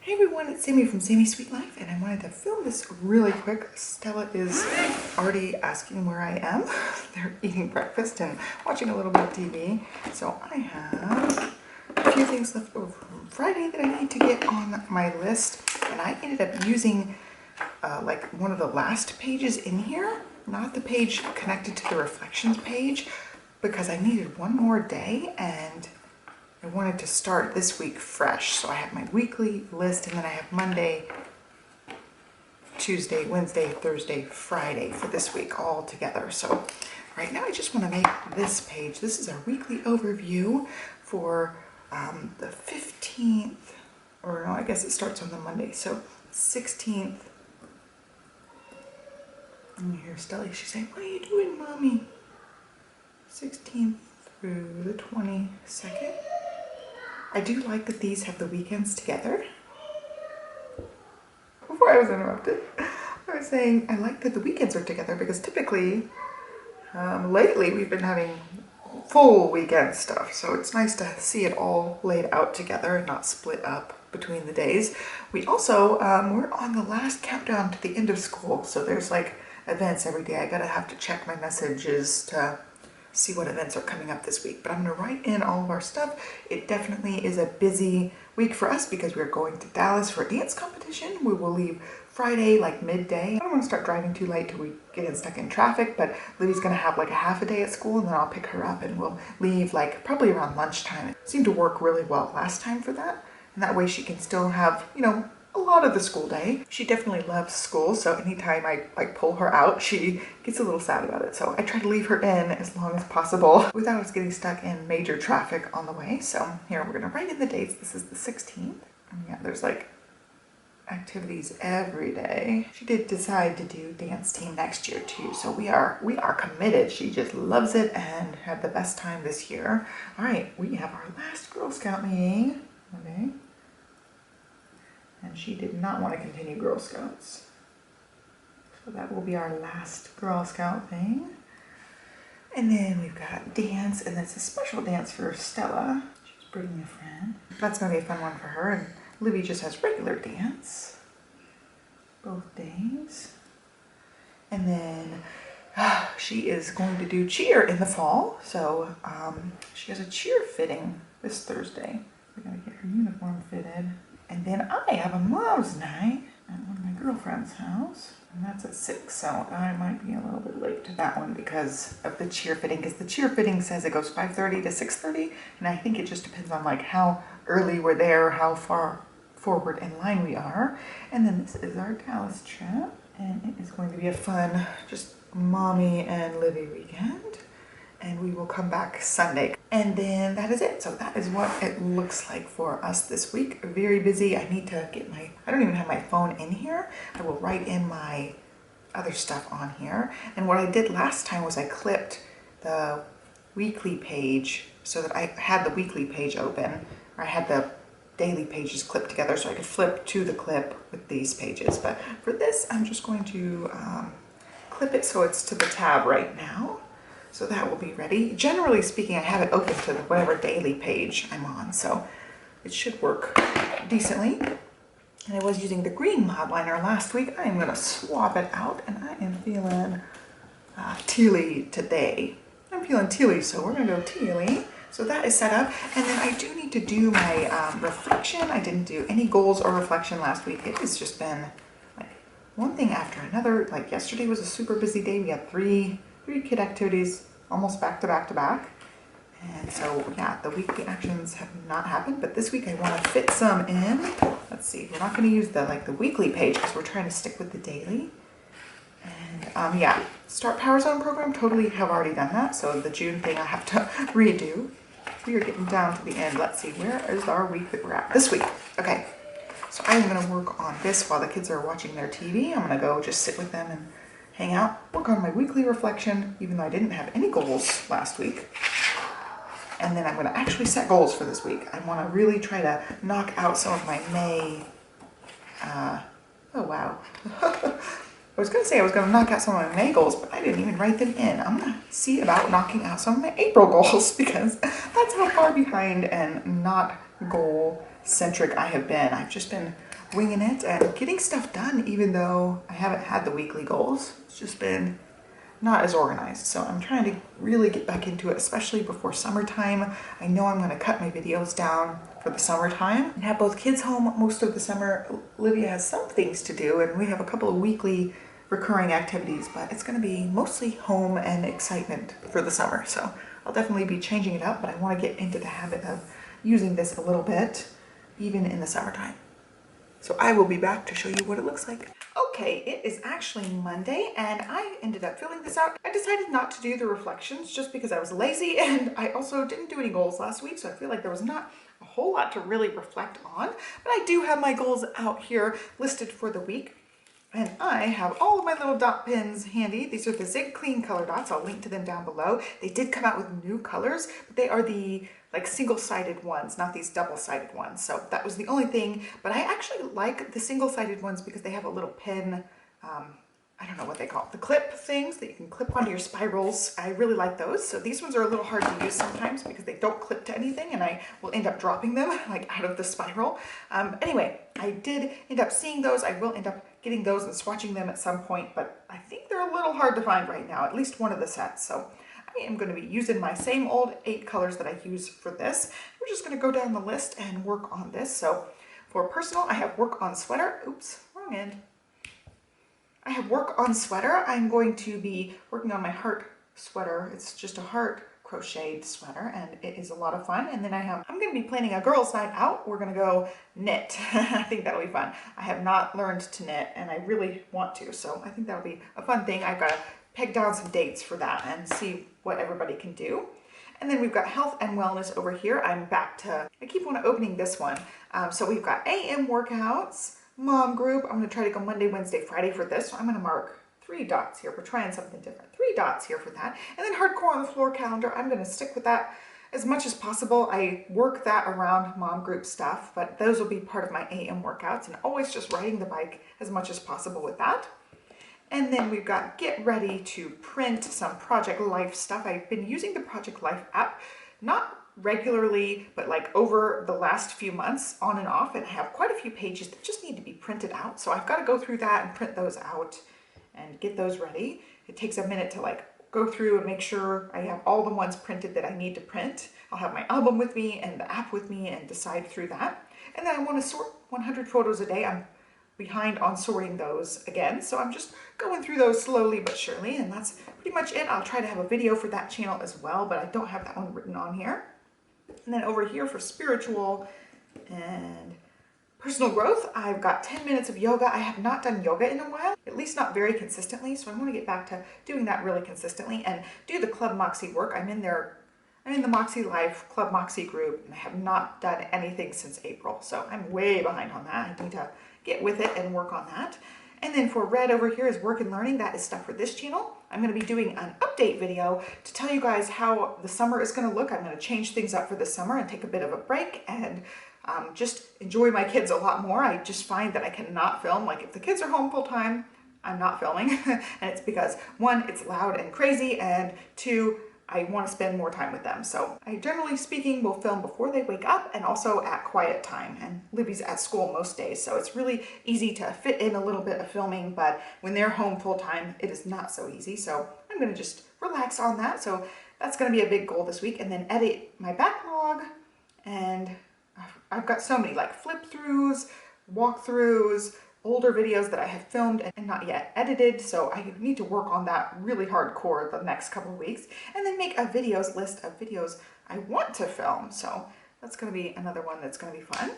Hey everyone, it's Sami from Sami's Sweet Life, and I wanted to film this really quick. Stella is already asking where I am. They're eating breakfast and watching a little bit of TV. So I have a few things left over from Friday that I need to get on my list. And I ended up using like one of the last pages in here, not the page connected to the reflections page, because I needed one more day and I wanted to start this week fresh. So I have my weekly list, and then I have Monday, Tuesday, Wednesday, Thursday, Friday for this week all together. So right now I just want to make this page. This is our weekly overview for the 15th, or no, I guess it starts on the Monday. So 16th. And you hear Stella, she's saying, "What are you doing, Mommy?" 16th through the 22nd. I do like that these have the weekends together. Before I was interrupted, I was saying I like that the weekends are together because typically, lately we've been having full weekend stuff. So it's nice to see it all laid out together and not split up between the days. We also, we're on the last countdown to the end of school. So there's like events every day. I gotta have to check my messages to see what events are coming up this week, but I'm gonna write in all of our stuff. It definitely is a busy week for us because we're going to Dallas for a dance competition. We will leave Friday like midday. I don't want to start driving too late till we get stuck in traffic, but Livy's gonna have like a half a day at school, and then I'll pick her up and we'll leave like probably around lunchtime. It seemed to work really well last time for that, and that way she can still have, you know, a lot of the school day. She definitely loves school, so anytime I like pull her out, she gets a little sad about it. So I try to leave her in as long as possible without us getting stuck in major traffic on the way. So here we're gonna write in the dates. This is the 16th. And yeah, there's like activities every day. She did decide to do dance team next year too, so we are committed. She just loves it and had the best time this year. All right, we have our last Girl Scout meeting. Okay. And she did not want to continue Girl Scouts. So that will be our last Girl Scout thing. And then we've got dance, and that's a special dance for Stella. She's bringing a friend. That's going to be a fun one for her. And Olivia just has regular dance both days. And then she is going to do cheer in the fall. So she has a cheer fitting this Thursday. We got to get her uniform fitted. And then I have a mom's night at one of my girlfriend's house, and that's at 6, so I might be a little bit late to that one because of the cheer fitting, because the cheer fitting says it goes 5:30 to 6:30, and I think it just depends on like how early we're there, how far forward in line we are. And then this is our Dallas trip, and it is going to be a fun, just mommy and Livy weekend. And we will come back Sunday. And then that is it. So that is what it looks like for us this week. Very busy. I need to get I don't even have my phone in here. I will write in my other stuff on here. And what I did last time was I clipped the weekly page so that I had the weekly page open. Or I had the daily pages clipped together so I could flip to the clip with these pages. But for this, I'm just going to clip it so it's to the tab right now. So that will be ready. Generally speaking, I have it open to whatever daily page I'm on, so it should work decently. And I was using the green mod liner last week. I am gonna swap it out, and I am feeling tealy today. I'm feeling tealy, so we're gonna go tealy. So that is set up, and then I do need to do my reflection. I didn't do any goals or reflection last week. It has just been like one thing after another. Like yesterday was a super busy day. We had three kid activities almost back to back to back. And so yeah, the weekly actions have not happened, but this week I want to fit some in. Let's see, we're not going to use the weekly page because we're trying to stick with the daily. And yeah, start Power Zone program, totally have already done that. So the June thing I have to redo. We are getting down to the end. Let's see, where is our week that we're at this week? Okay, so I'm going to work on this while the kids are watching their TV. I'm going to go just sit with them and hang out, work on my weekly reflection, even though I didn't have any goals last week. And then I'm going to actually set goals for this week. I want to really try to knock out some of my May, oh wow. I was going to say I was going to knock out some of my May goals, but I didn't even write them in. I'm going to see about knocking out some of my April goals because that's how far behind and not goal centric I have been. I've just been winging it and getting stuff done, even though I haven't had the weekly goals. It's just been not as organized. So I'm trying to really get back into it, especially before summertime. I know I'm going to cut my videos down for the summertime and have both kids home most of the summer. Olivia has some things to do and we have a couple of weekly recurring activities, but it's going to be mostly home and excitement for the summer. So I'll definitely be changing it up, but I want to get into the habit of using this a little bit, even in the summertime. So I will be back to show you what it looks like. Okay, it is actually Monday and I ended up filling this out. I decided not to do the reflections just because I was lazy, and I also didn't do any goals last week, so I feel like there was not a whole lot to really reflect on. But I do have my goals out here listed for the week. And I have all of my little dot pins handy. These are the Zig Clean color dots. I'll link to them down below. They did come out with new colors, but they are the like single-sided ones, not these double-sided ones. So that was the only thing, but I actually like the single-sided ones because they have a little pin, I don't know what they call it, the clip things that you can clip onto your spirals. I really like those. So these ones are a little hard to use sometimes because they don't clip to anything and I will end up dropping them like out of the spiral. Anyway, I did end up seeing those. I will end up getting those and swatching them at some point, but I think they're a little hard to find right now, at least one of the sets. So I am going to be using my same old 8 colors that I use for this. We're just going to go down the list and work on this. So for personal, I have work on sweater. Oops, wrong end. I have work on sweater. I'm going to be working on my heart sweater. It's just a heart crocheted sweater and it is a lot of fun. And then I'm going to be planning a girls' night out. We're going to go knit. I think that'll be fun. I have not learned to knit and I really want to. So I think that'll be a fun thing. I've got to peg down some dates for that and see what everybody can do. And then we've got health and wellness over here. I'm back to, I keep on opening this one. So we've got AM workouts, mom group. I'm going to try to go Monday, Wednesday, Friday for this. So I'm going to mark 3 dots here. We're trying something different. 3 dots here for that. And then hardcore on the floor calendar. I'm going to stick with that as much as possible. I work that around mom group stuff, but those will be part of my AM workouts and always just riding the bike as much as possible with that. And then we've got get ready to print some Project Life stuff. I've been using the Project Life app, not regularly, but like over the last few months on and off, and I have quite a few pages that just need to be printed out. So I've got to go through that and print those out and get those ready. It takes a minute to like go through and make sure I have all the ones printed that I need to print. I'll have my album with me and the app with me and decide through that. And then I want to sort 100 photos a day. I'm behind on sorting those again, so I'm just going through those slowly but surely, and that's pretty much it. I'll try to have a video for that channel as well, but I don't have that one written on here. And then over here for spiritual and personal growth, I've got 10 minutes of yoga. I have not done yoga in a while, at least not very consistently, so I want to get back to doing that really consistently and do the Club Moxie work. I'm in the Moxie Life Club Moxie group, and I have not done anything since April, so I'm way behind on that. I need to get with it and work on that. And then for red over here is work and learning. That is stuff for this channel. I'm going to be doing an update video to tell you guys how the summer is going to look. I'm going to change things up for the summer and take a bit of a break and just enjoy my kids a lot more. I just find that I cannot film. Like if the kids are home full time, I'm not filming. And it's because 1, it's loud and crazy, and 2, I want to spend more time with them. So I generally speaking will film before they wake up and also at quiet time. And Libby's at school most days, so it's really easy to fit in a little bit of filming, but when they're home full time, it is not so easy. So I'm going to just relax on that. So that's going to be a big goal this week. And then edit my backlog. And I've got so many like flip throughs, walkthroughs, older videos that I have filmed and not yet edited, so I need to work on that really hardcore the next couple of weeks, and then make a videos list of videos I want to film. So that's going to be another one that's going to be fun.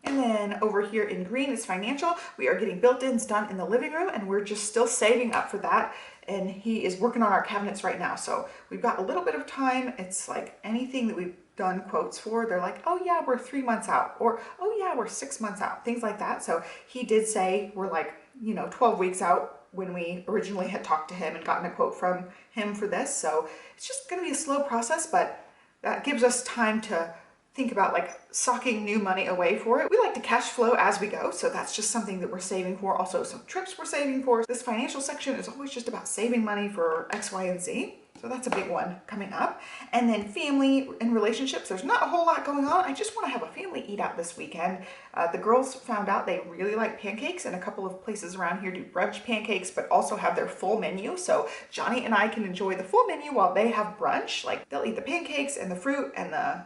And then over here in green is financial. We are getting built-ins done in the living room, and we're just still saving up for that. And he is working on our cabinets right now, so we've got a little bit of time. It's like anything that we've done quotes for, they're like, oh yeah, we're 3 months out, or oh yeah, we're 6 months out, things like that. So he did say we're like, 12 weeks out when we originally had talked to him and gotten a quote from him for this. So it's just going to be a slow process, but that gives us time to think about like socking new money away for it. We like to cash flow as we go, so that's just something that we're saving for. Also some trips we're saving for. This financial section is always just about saving money for X, Y, and Z. So that's a big one coming up. And then family and relationships. There's not a whole lot going on. I just want to have a family eat out this weekend. The girls found out they really like pancakes, and a couple of places around here do brunch pancakes, but also have their full menu. So Johnny and I can enjoy the full menu while they have brunch. Like they'll eat the pancakes and the fruit and the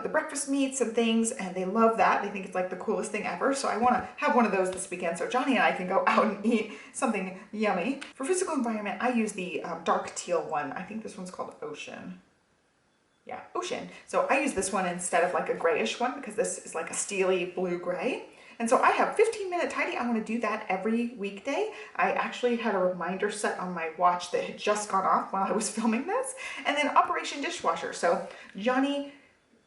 breakfast meats and things, and they love that. They think it's like the coolest thing ever. So I want to have one of those this weekend so Johnny and I can go out and eat something yummy. For physical environment, I use the dark teal one. I think this one's called Ocean. Yeah, Ocean. So I use this one instead of like a grayish one because this is like a steely blue-gray. And so I have 15-minute tidy. I want to do that every weekday. I actually had a reminder set on my watch that had just gone off while I was filming this. And then Operation Dishwasher. So Johnny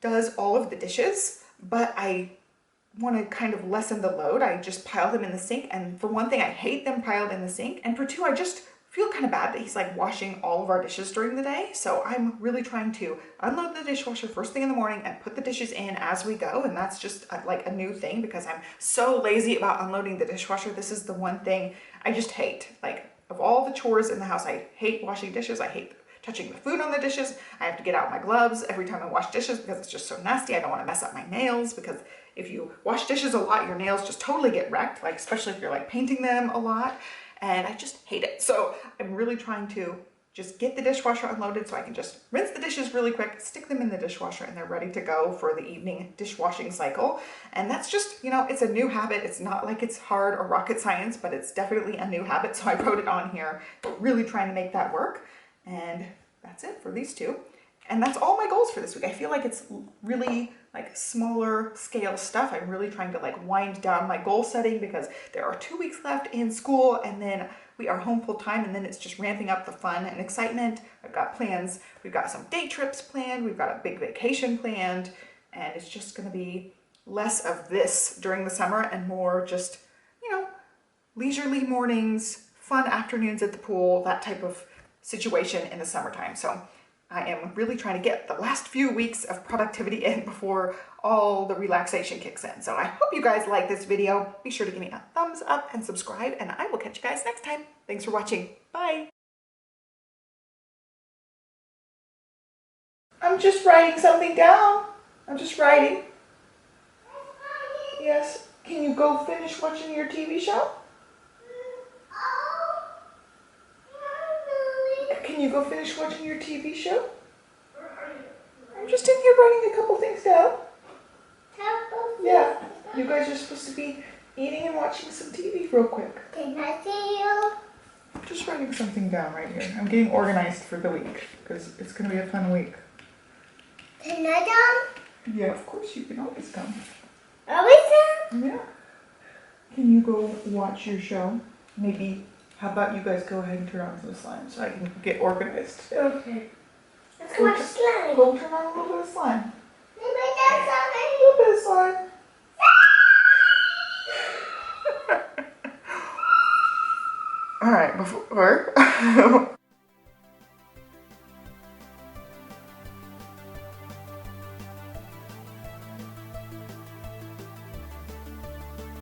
does all of the dishes, but I want to kind of lessen the load. I just pile them in the sink, and for one thing, I hate them piled in the sink, and for two, I just feel kind of bad that he's like washing all of our dishes during the day. So I'm really trying to unload the dishwasher first thing in the morning and put the dishes in as we go, and that's just like a new thing because I'm so lazy about unloading the dishwasher. This is the one thing I just hate. Like, of all the chores in the house, I hate washing dishes. I hate touching the food on the dishes. I have to get out my gloves every time I wash dishes because it's just so nasty. I don't want to mess up my nails because if you wash dishes a lot, your nails just totally get wrecked, like especially if you're like painting them a lot, and I just hate it. So I'm really trying to just get the dishwasher unloaded so I can just rinse the dishes really quick, stick them in the dishwasher, and they're ready to go for the evening dishwashing cycle. And that's just, it's a new habit. It's not like it's hard or rocket science, but it's definitely a new habit. So I wrote it on here, but really trying to make that work. And that's it for these two. And that's all my goals for this week. I feel like it's really like smaller scale stuff. I'm really trying to like wind down my goal setting because there are 2 weeks left in school and then we are home full time, and then it's just ramping up the fun and excitement. I've got plans. We've got some day trips planned. We've got a big vacation planned, and it's just going to be less of this during the summer and more just, leisurely mornings, fun afternoons at the pool, that type of situation in the summertime. So I am really trying to get the last few weeks of productivity in before all the relaxation kicks in. So I hope you guys like this video. Be sure to give me a thumbs up and subscribe, and I will catch you guys next time. Thanks for watching. Bye. I'm just writing something down. I'm just writing. Yes. Can you go finish watching your TV show? Can you go finish watching your TV show? I'm just in here writing a couple things down. Yeah, you guys are supposed to be eating and watching some TV real quick. Can I see you? I'm just writing something down right here. I'm getting organized for the week because it's going to be a fun week. Can I come? Yeah, of course you can always come. Always come? Yeah. Can you go watch your show? Maybe, how about you guys go ahead and turn on some slime so I can get organized. Okay. Let's watch slime. Go turn on a little bit of slime. Maybe that's A little bit of slime. All right, before